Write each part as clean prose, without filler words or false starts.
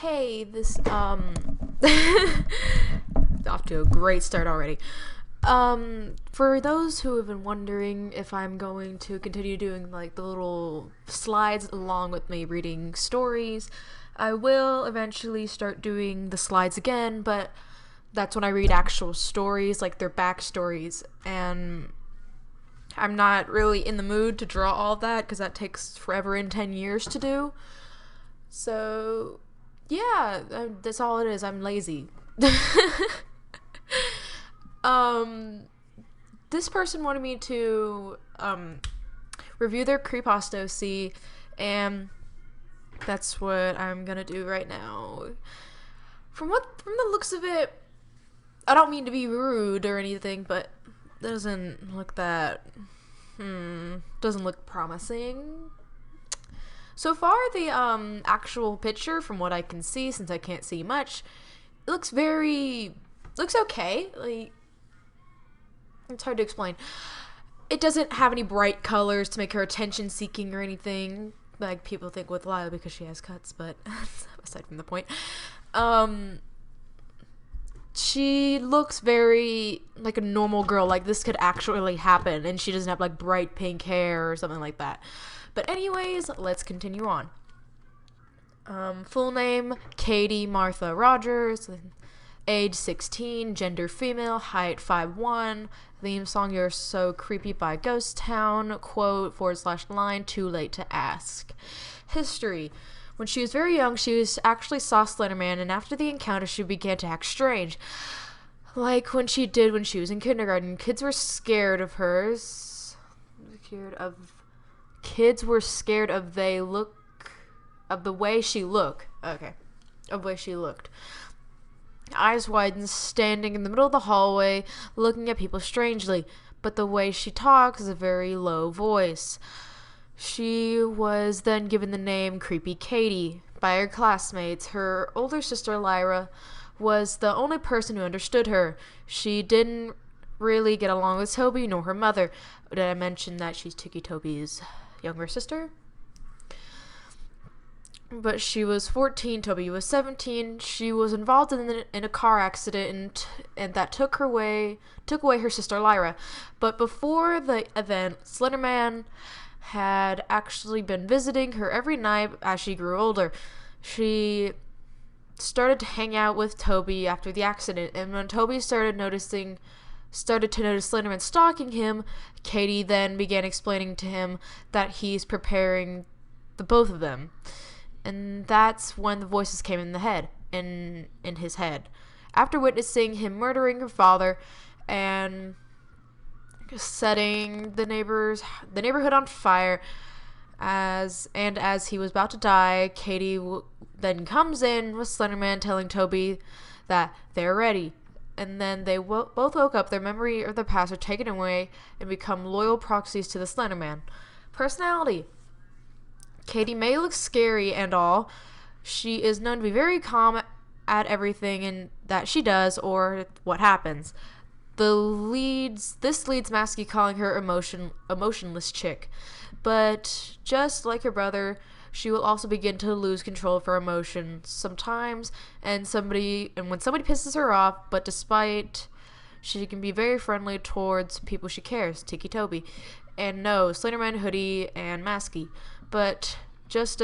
Hey, this off to a great start already. For those who have been wondering if I'm going to continue doing like the little slides along with me reading stories, I will eventually start doing the slides again, but that's when I read actual stories, like their backstories, and I'm not really in the mood to draw all that because that takes forever and 10 years to do. So, yeah, that's all it is. I'm lazy. um, this person wanted me to review their Creepypasta OC, and that's what I'm gonna do right now. From the looks of it, I don't mean to be rude or anything, but doesn't look that doesn't look promising. So far, the actual picture, from what I can see, since I can't see much, it looks okay. Like, it's hard to explain. It doesn't have any bright colors to make her attention-seeking or anything, like people think with Lila because she has cuts, but aside from the point. She looks very like a normal girl, like this could actually happen, and she doesn't have like bright pink hair or something like that. But anyways, let's continue on. Full name, Katie Martha Rogers, age 16, gender female, height 5'1", theme song You're So Creepy by Ghost Town, quote / line, too late to ask. History. When she was very young, she actually saw Slenderman, and after the encounter, she began to act strange. Like when she did when she was in kindergarten. Kids were scared of the way she looked. Okay. Of the way she looked. Eyes widened, standing in the middle of the hallway, looking at people strangely. But the way she talks is a very low voice. She was then given the name Creepy Katie by her classmates. Her older sister Lyra was the only person who understood her. She didn't really get along with Toby nor her mother. Did I mention that she's Tiki Toby's younger sister? But she was 14, Toby was 17. She was involved in a car accident and that took away her sister Lyra. But before the event, Slenderman had actually been visiting her every night as she grew older. She started to hang out with Toby after the accident, and when Toby started to notice Slenderman stalking him, Katie then began explaining to him that he's preparing the both of them. And that's when the voices came in his head. After witnessing him murdering her father and setting the neighborhood on fire, as he was about to die, Katie then comes in with Slenderman telling Toby that they're ready. And then they both woke up, their memory of their past are taken away, and become loyal proxies to the Slenderman. Personality. Katie may look scary and all. She is known to be very calm at everything and that she does or what happens. This leads Masky calling her emotionless chick. But just like her brother, she will also begin to lose control of her emotions sometimes, and when somebody pisses her off, but despite she can be very friendly towards people she cares, Tiki Toby, and no, Slenderman, Hoodie, and Masky. But just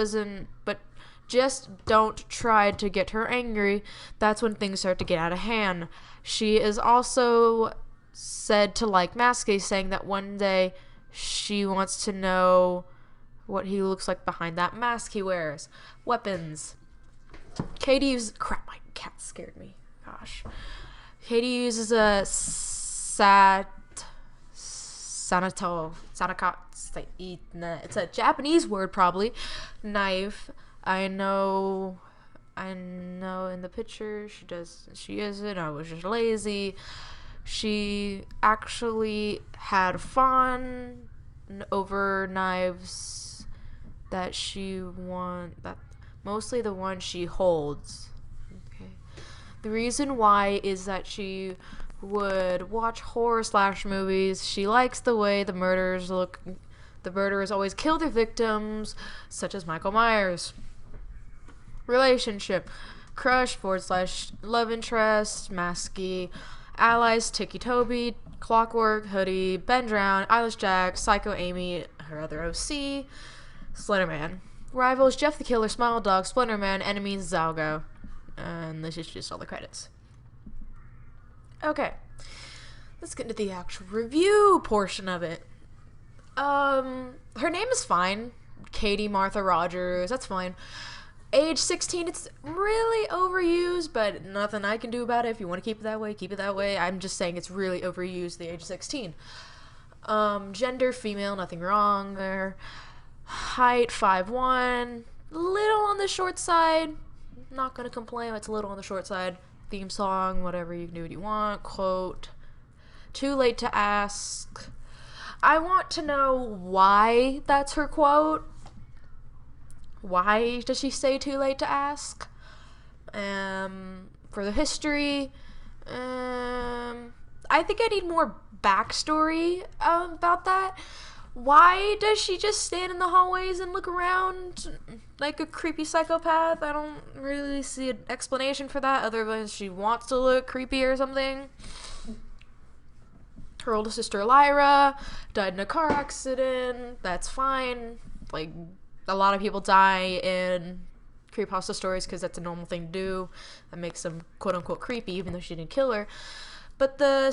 don't try to get her angry. That's when things start to get out of hand. She is also said to like Masky, saying that one day she wants to know what he looks like behind that mask he wears. Weapons. Crap, my cat scared me. Gosh. Katie uses a it's a Japanese word, probably. Knife. I know in the picture she isn't. I was just lazy. She actually had fun over knives that mostly the one she holds. Okay. The reason why is that she would watch horror / movies. She likes the way the murderers look. The murderers always kill their victims, such as Michael Myers. Relationship. Crush / love interest. Masky. Allies. Tiki Toby. Clockwork. Hoodie. Ben Drown. Eilish Jack. Psycho Amy. Her other OC. Slenderman. Rivals. Jeff the Killer. Smile Dog. Splenderman. Enemies. Zalgo. And this is just all the credits. Okay. Let's get into the actual review portion of it. Her name is fine. Katie Martha Rogers. That's fine. Age 16, it's really overused, but nothing I can do about it. If you want to keep it that way, keep it that way. I'm just saying it's really overused, the age 16. Gender, female, nothing wrong there. Height, 5'1". Little on the short side. Not going to complain, it's a little on the short side. Theme song, whatever, you can do what you want. Quote, too late to ask. I want to know why that's her quote. Why does she say too late to ask? For the history, I think I need more backstory about that. Why does she just stand in the hallways and look around like a creepy psychopath? I don't really see an explanation for that other than she wants to look creepy or something. Her older sister Lyra died in a car accident. That's fine. Like, a lot of people die in creepypasta stories because that's a normal thing to do. That makes them quote-unquote creepy, even though she didn't kill her. But the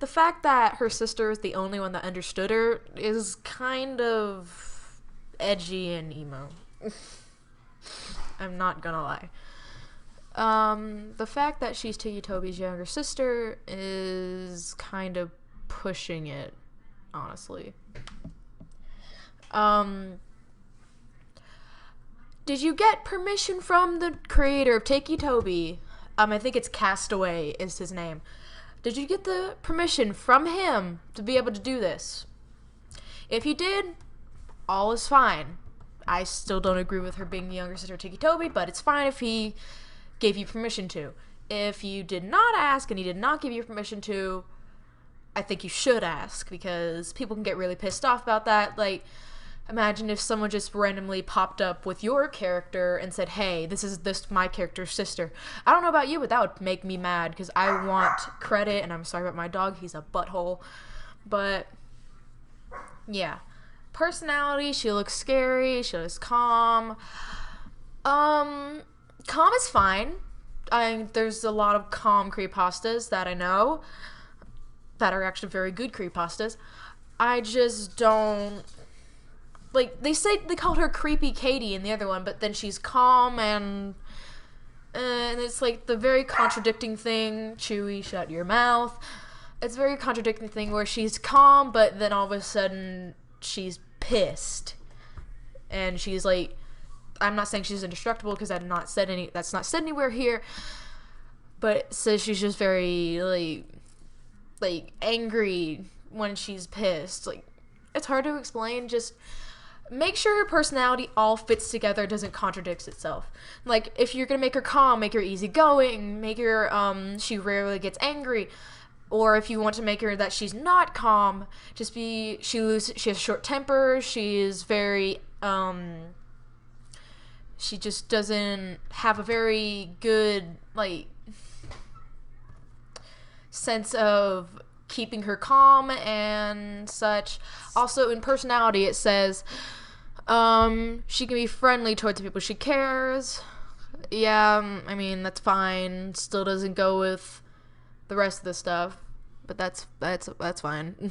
fact that her sister is the only one that understood her is kind of edgy and emo. I'm not gonna lie. The fact that she's Tiki Toby's younger sister is kind of pushing it, honestly. Did you get permission from the creator of Tiki Toby? I think it's Castaway is his name. Did you get the permission from him to be able to do this? If you did, all is fine. I still don't agree with her being the younger sister of Tiki Toby, but it's fine if he gave you permission to. If you did not ask and he did not give you permission to, I think you should ask, because people can get really pissed off about that. Like, imagine if someone just randomly popped up with your character and said, hey, this is my character's sister. I don't know about you, but that would make me mad, because I want credit, and I'm sorry about my dog, he's a butthole. But, yeah. Personality, she looks scary, she looks calm. Calm is fine. There's a lot of calm creepypastas that I know that are actually very good creepypastas. I just don't... Like, they called her Creepy Katie in the other one, but then she's calm and it's like the very contradicting thing. Chewy, shut your mouth. It's a very contradicting thing where she's calm, but then all of a sudden she's pissed. And she's like, I'm not saying she's indestructible because that's not said anywhere here, but says she's just very like angry when she's pissed. Like, it's hard to explain. Just make sure her personality all fits together, doesn't contradict itself. Like, if you're gonna make her calm, make her easygoing, make her she rarely gets angry. Or if you want to make her that she's not calm, she has a short temper, she is very she just doesn't have a very good sense of keeping her calm and such. Also, in personality, it says she can be friendly towards the people she cares. Yeah, that's fine. Still doesn't go with the rest of the stuff, but that's fine.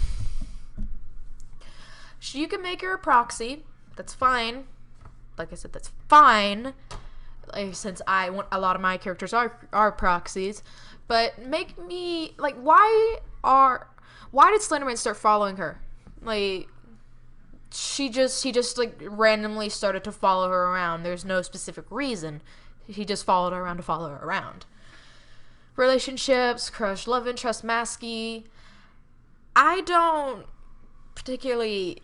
You can make her a proxy. That's fine. Like I said, that's fine. Since a lot of my characters are proxies. But make me, why did Slenderman start following her? He just randomly started to follow her around. There's no specific reason. He just followed her around to follow her around. Relationships, crush, love interest, masky. I don't particularly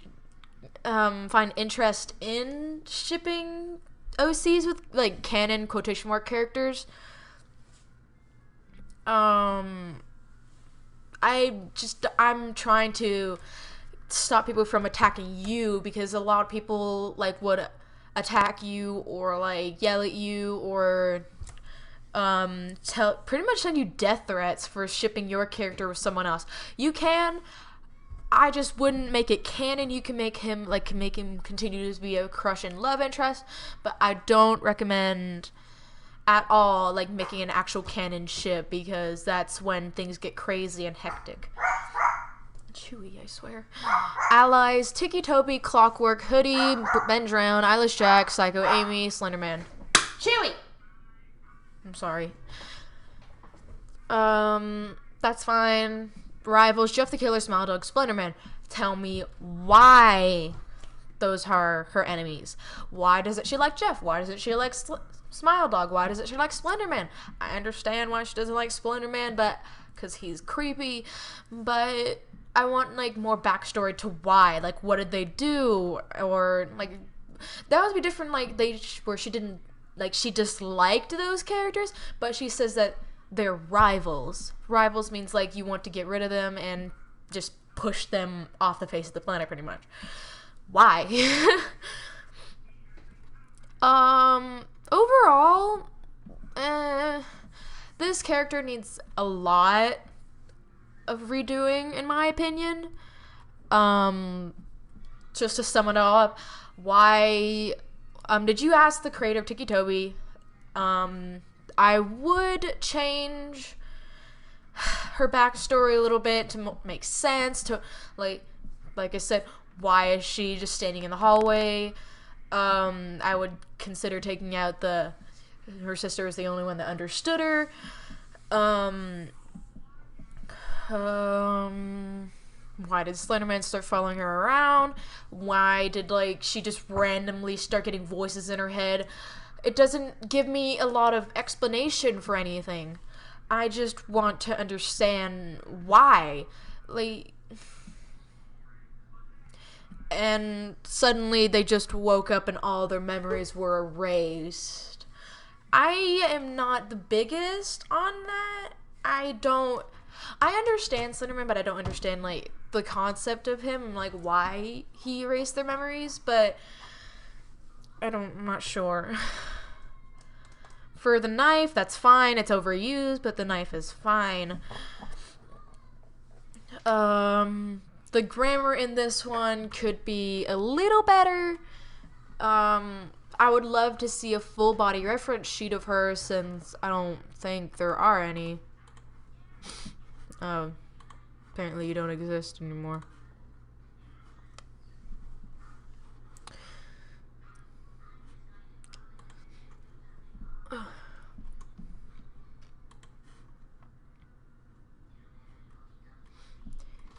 find interest in shipping OCs with, canon quotation mark characters. I'm trying to stop people from attacking you, because a lot of people would attack you or like yell at you or pretty much send you death threats for shipping your character with someone else. You can. I just wouldn't make it canon. You can make him continue to be a crush and love interest, but I don't recommend at all like making an actual canon ship, because that's when things get crazy and hectic. Chewy, I swear. Allies: Tiki Toby, Clockwork, Hoodie, Ben Drown, Eyelash Jack, Psycho Amy, Slenderman. Chewy! I'm sorry. That's fine. Rivals: Jeff the Killer, Smile Dog, Splenderman. Tell me why those are her enemies. Why doesn't she like Jeff? Why doesn't she like Smile Dog? Why doesn't she like Splenderman? I understand why she doesn't like Splenderman, but because he's creepy. But I want like more backstory to why. Like, what did they do? Or like that would be different. Like where she didn't like she disliked those characters, but she says that they're rivals. Rivals means like you want to get rid of them and just push them off the face of the planet, pretty much. Why? Overall, this character needs a lot of redoing, in my opinion. Just to sum it all up, why? Did you ask the creator of Tiki Toby? I would change her backstory a little bit to make sense. To like I said, why is she just standing in the hallway? I would consider taking out her sister is the only one that understood her. Why did Slenderman start following her around? Why did she just randomly start getting voices in her head? It doesn't give me a lot of explanation for anything. I just want to understand why. And suddenly they just woke up and all their memories were erased. I am not the biggest on that. I understand Slenderman, but I don't understand the concept of him and why he erased their memories, but I'm not sure. For the knife, that's fine. It's overused, but the knife is fine. The grammar in this one could be a little better. I would love to see a full body reference sheet of her, since I don't think there are any. Apparently you don't exist anymore.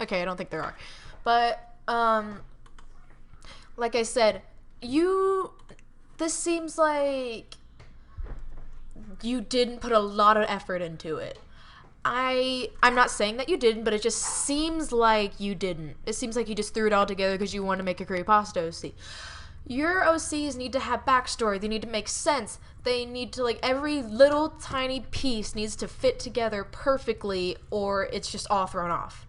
Okay, I don't think there are. But, like I said, this seems like you didn't put a lot of effort into it. I'm not saying that you didn't, but it just seems like you didn't. It seems like you just threw it all together because you want to make a Creepypasta OC. Your OCs need to have backstory. They need to make sense. They need to, every little tiny piece needs to fit together perfectly, or it's just all thrown off.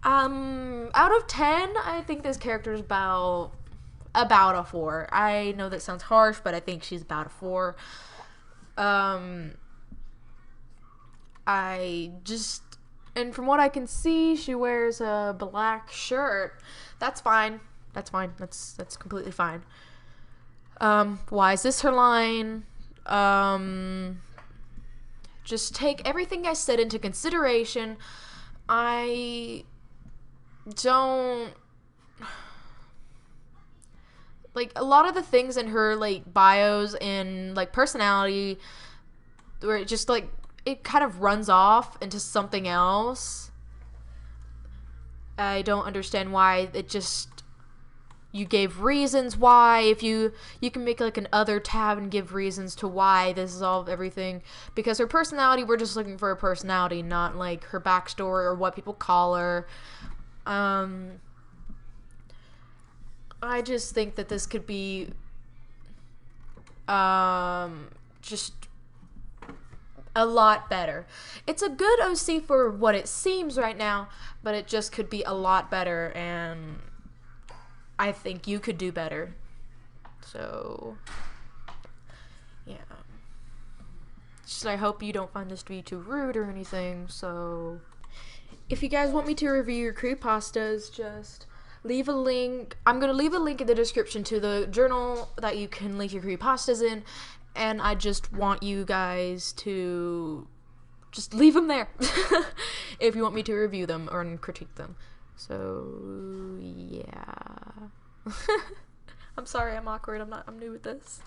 Out of 10, I think this character is about a 4. I know that sounds harsh, but I think she's about a 4. And from what I can see, she wears a black shirt. That's fine. That's fine. That's completely fine. Why is this her line? Just take everything I said into consideration. I don't a lot of the things in her bios and personality where it just it kind of runs off into something else. I don't understand why it just you gave reasons why. If you can make an other tab and give reasons to why this is all everything, because her personality, we're just looking for her personality, not her backstory or what people call her. I just think that this could be just a lot better. It's a good OC for what it seems right now, but it just could be a lot better, and I think you could do better. So, yeah. Just I hope you don't find this to be too rude or anything. So, if you guys want me to review your creepypastas, just leave a link. I'm going to leave a link in the description to the journal that you can link your creepypastas in. And I just want you guys to just leave them there if you want me to review them or critique them. So, yeah. I'm sorry I'm awkward. I'm new with this.